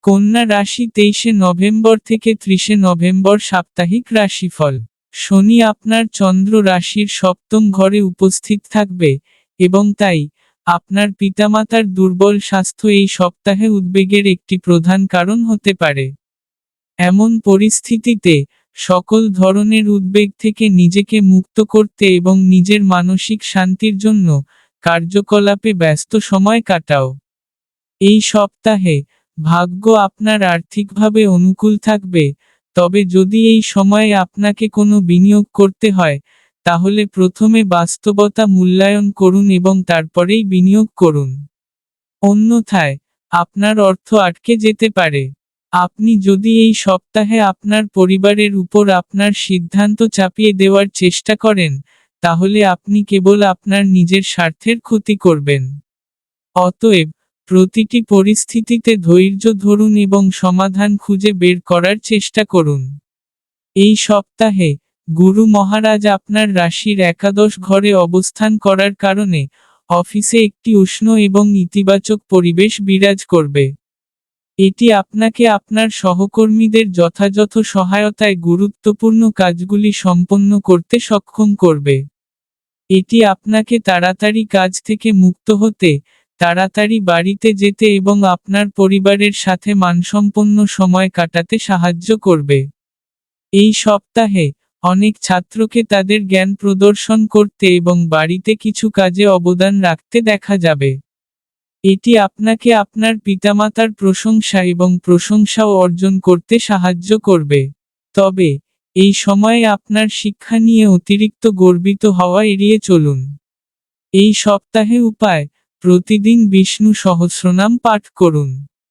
কন্যা রাশি 23 নভেম্বর থেকে 30 নভেম্বর সাপ্তাহিক রাশিফল। শনি আপনার চন্দ্র রাশির সপ্তম ঘরে উপস্থিত থাকবে, এবং তাই, আপনার পিতামাতার দুর্বল স্বাস্থ্য এই সপ্তাহে উদ্বেগের একটি প্রধান কারণ হতে পারে। এমন পরিস্থিতিতে, সকল ধরনের উদ্বেগ থেকে নিজেকে মুক্ত করতে এবং নিজের মানসিক শান্তির জন্য, কার্যকলাপে ব্যস্ত সময় কাটাও। এই সপ্তাহে, ভাগ্য আপনার আর্থিকভাবে অনুকূল থাকবে, তবে যদি এই সময়ে আপনাকে কোনো বিনিয়োগ করতে হয়, তাহলে প্রথমে বাস্তবতা মূল্যায়ন করুন এবং তারপরেই বিনিয়োগ করুন। অন্যথায়, আপনার অর্থ আটকে যেতে পারে। আপনি যদি এই সপ্তাহে আপনার পরিবারের উপর আপনার সিদ্ধান্ত চাপিয়ে দেওয়ার চেষ্টা করেন, তাহলে আপনি কেবল আপনার নিজের স্বার্থের ক্ষতি করবেন। অতএব, প্রতিটি পরিস্থিতিতে ধৈর্য ধরুন এবং সমাধান খুঁজে বের করার চেষ্টা করুন। এই সপ্তাহে, গুরু মহারাজ আপনার রাশির একাদশ ঘরে অবস্থান করার কারণে, অফিসে একটি উষ্ণ এবং ইতিবাচক পরিবেশ বিরাজ করবে। এটি আপনাকে আপনার সহকর্মীদের যথাযথ সহায়তায় গুরুত্বপূর্ণ কাজগুলি সম্পন্ন করতে সক্ষম করবে। এটি আপনাকে তাড়াতাড়ি কাজ থেকে মুক্ত হতে, তাড়াতাড়ি বাড়িতে যেতে এবং আপনার পরিবারের সাথে মানসম্পন্ন সময় কাটাতে সাহায্য করবে। এই সপ্তাহে, অনেক ছাত্রকে তাদের জ্ঞান প্রদর্শন করতে এবং বাড়িতে কিছু কাজে অবদান রাখতে দেখা যাবে। এটি আপনাকে আপনার পিতামাতার প্রশংসা এবং প্রশংসাও অর্জন করতে সাহায্য করবে। তবে, এই সময়ে আপনার শিক্ষা নিয়ে অতিরিক্ত গর্বিত হওয়া এড়িয়ে চলুন। এই সপ্তাহে উপায়, প্রতিদিন বিষ্ণু সহস্রনাম পাঠ করুন।